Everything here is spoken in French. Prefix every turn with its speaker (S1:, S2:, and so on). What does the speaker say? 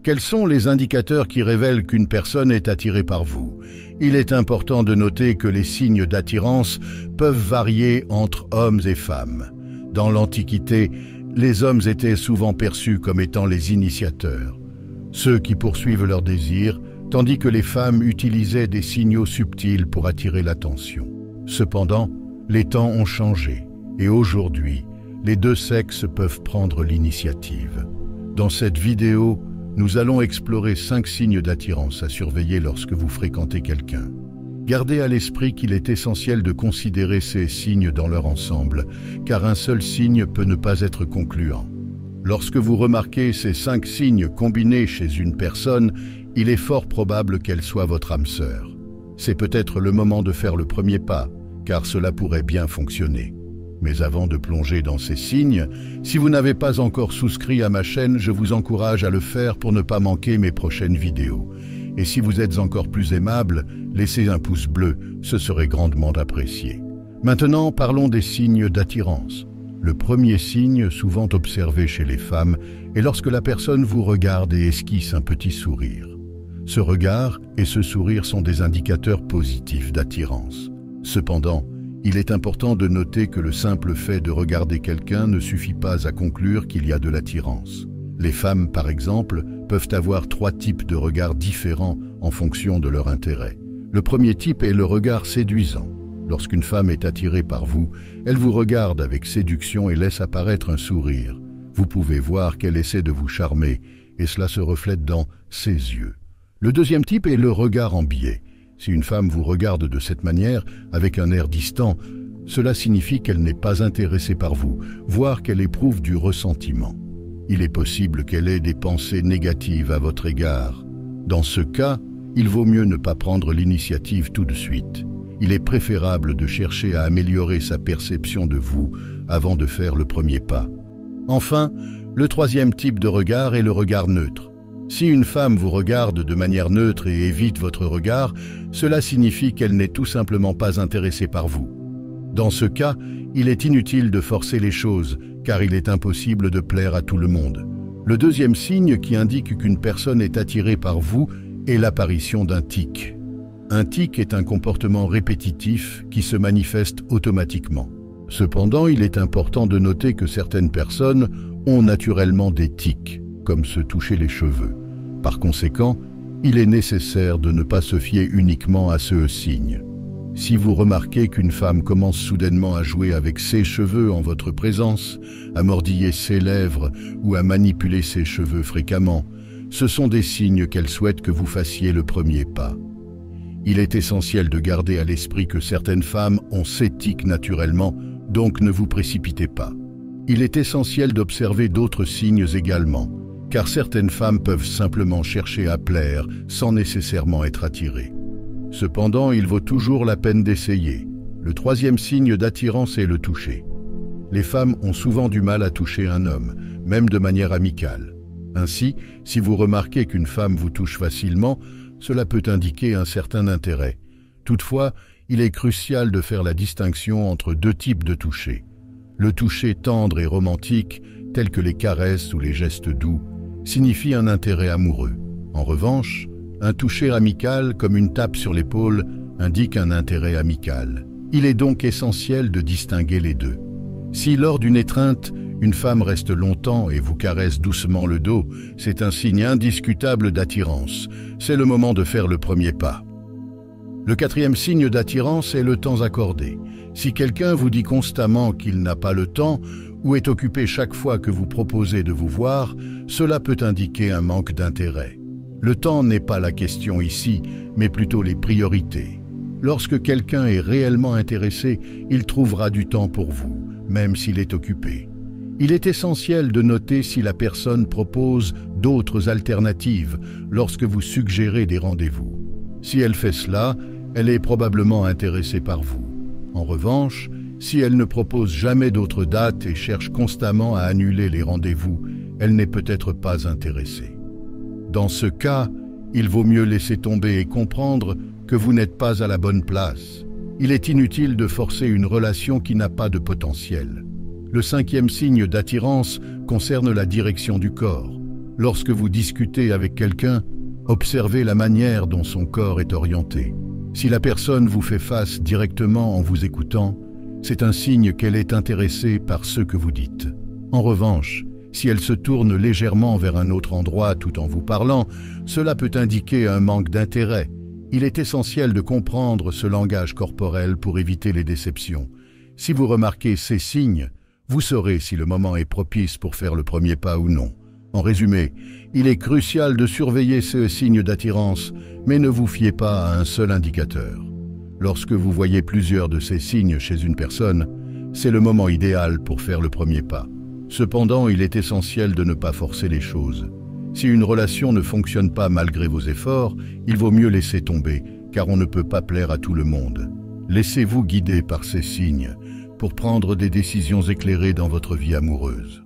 S1: Quels sont les indicateurs qui révèlent qu'une personne est attirée par vous? Il est important de noter que les signes d'attirance peuvent varier entre hommes et femmes. Dans l'Antiquité, les hommes étaient souvent perçus comme étant les initiateurs, ceux qui poursuivent leurs désirs, tandis que les femmes utilisaient des signaux subtils pour attirer l'attention. Cependant, les temps ont changé et aujourd'hui, les deux sexes peuvent prendre l'initiative. Dans cette vidéo, nous allons explorer 5 signes d'attirance à surveiller lorsque vous fréquentez quelqu'un. Gardez à l'esprit qu'il est essentiel de considérer ces signes dans leur ensemble, car un seul signe peut ne pas être concluant. Lorsque vous remarquez ces 5 signes combinés chez une personne, il est fort probable qu'elle soit votre âme sœur. C'est peut-être le moment de faire le premier pas, car cela pourrait bien fonctionner. Mais avant de plonger dans ces signes, si vous n'avez pas encore souscrit à ma chaîne, je vous encourage à le faire pour ne pas manquer mes prochaines vidéos. Et si vous êtes encore plus aimable, laissez un pouce bleu, ce serait grandement apprécié. Maintenant, parlons des signes d'attirance. Le premier signe, souvent observé chez les femmes, est lorsque la personne vous regarde et esquisse un petit sourire. Ce regard et ce sourire sont des indicateurs positifs d'attirance. Cependant, il est important de noter que le simple fait de regarder quelqu'un ne suffit pas à conclure qu'il y a de l'attirance. Les femmes, par exemple, peuvent avoir 3 types de regards différents en fonction de leur intérêt. Le premier type est le regard séduisant. Lorsqu'une femme est attirée par vous, elle vous regarde avec séduction et laisse apparaître un sourire. Vous pouvez voir qu'elle essaie de vous charmer, et cela se reflète dans ses yeux. Le deuxième type est le regard en biais. Si une femme vous regarde de cette manière, avec un air distant, cela signifie qu'elle n'est pas intéressée par vous, voire qu'elle éprouve du ressentiment. Il est possible qu'elle ait des pensées négatives à votre égard. Dans ce cas, il vaut mieux ne pas prendre l'initiative tout de suite. Il est préférable de chercher à améliorer sa perception de vous avant de faire le premier pas. Enfin, le troisième type de regard est le regard neutre. Si une femme vous regarde de manière neutre et évite votre regard, cela signifie qu'elle n'est tout simplement pas intéressée par vous. Dans ce cas, il est inutile de forcer les choses, car il est impossible de plaire à tout le monde. Le deuxième signe qui indique qu'une personne est attirée par vous est l'apparition d'un tic. Un tic est un comportement répétitif qui se manifeste automatiquement. Cependant, il est important de noter que certaines personnes ont naturellement des tics, comme se toucher les cheveux. Par conséquent, il est nécessaire de ne pas se fier uniquement à ce signe. Si vous remarquez qu'une femme commence soudainement à jouer avec ses cheveux en votre présence, à mordiller ses lèvres ou à manipuler ses cheveux fréquemment, ce sont des signes qu'elle souhaite que vous fassiez le premier pas. Il est essentiel de garder à l'esprit que certaines femmes ont ces tics naturellement, donc ne vous précipitez pas. Il est essentiel d'observer d'autres signes également, car certaines femmes peuvent simplement chercher à plaire sans nécessairement être attirées. Cependant, il vaut toujours la peine d'essayer. Le troisième signe d'attirance est le toucher. Les femmes ont souvent du mal à toucher un homme, même de manière amicale. Ainsi, si vous remarquez qu'une femme vous touche facilement, cela peut indiquer un certain intérêt. Toutefois, il est crucial de faire la distinction entre 2 types de toucher. Le toucher tendre et romantique, tel que les caresses ou les gestes doux, signifie un intérêt amoureux. En revanche, un toucher amical, comme une tape sur l'épaule, indique un intérêt amical. Il est donc essentiel de distinguer les deux. Si lors d'une étreinte, une femme reste longtemps et vous caresse doucement le dos, c'est un signe indiscutable d'attirance. C'est le moment de faire le premier pas. Le quatrième signe d'attirance est le temps accordé. Si quelqu'un vous dit constamment qu'il n'a pas le temps ou est occupé chaque fois que vous proposez de vous voir, cela peut indiquer un manque d'intérêt. Le temps n'est pas la question ici, mais plutôt les priorités. Lorsque quelqu'un est réellement intéressé, il trouvera du temps pour vous, même s'il est occupé. Il est essentiel de noter si la personne propose d'autres alternatives lorsque vous suggérez des rendez-vous. Si elle fait cela, elle est probablement intéressée par vous. En revanche, si elle ne propose jamais d'autres dates et cherche constamment à annuler les rendez-vous, elle n'est peut-être pas intéressée. Dans ce cas, il vaut mieux laisser tomber et comprendre que vous n'êtes pas à la bonne place. Il est inutile de forcer une relation qui n'a pas de potentiel. Le cinquième signe d'attirance concerne la direction du corps. Lorsque vous discutez avec quelqu'un, observez la manière dont son corps est orienté. Si la personne vous fait face directement en vous écoutant, c'est un signe qu'elle est intéressée par ce que vous dites. En revanche, si elle se tourne légèrement vers un autre endroit tout en vous parlant, cela peut indiquer un manque d'intérêt. Il est essentiel de comprendre ce langage corporel pour éviter les déceptions. Si vous remarquez ces signes, vous saurez si le moment est propice pour faire le premier pas ou non. En résumé, il est crucial de surveiller ce signe d'attirance, mais ne vous fiez pas à un seul indicateur. Lorsque vous voyez plusieurs de ces signes chez une personne, c'est le moment idéal pour faire le premier pas. Cependant, il est essentiel de ne pas forcer les choses. Si une relation ne fonctionne pas malgré vos efforts, il vaut mieux laisser tomber, car on ne peut pas plaire à tout le monde. Laissez-vous guider par ces signes pour prendre des décisions éclairées dans votre vie amoureuse.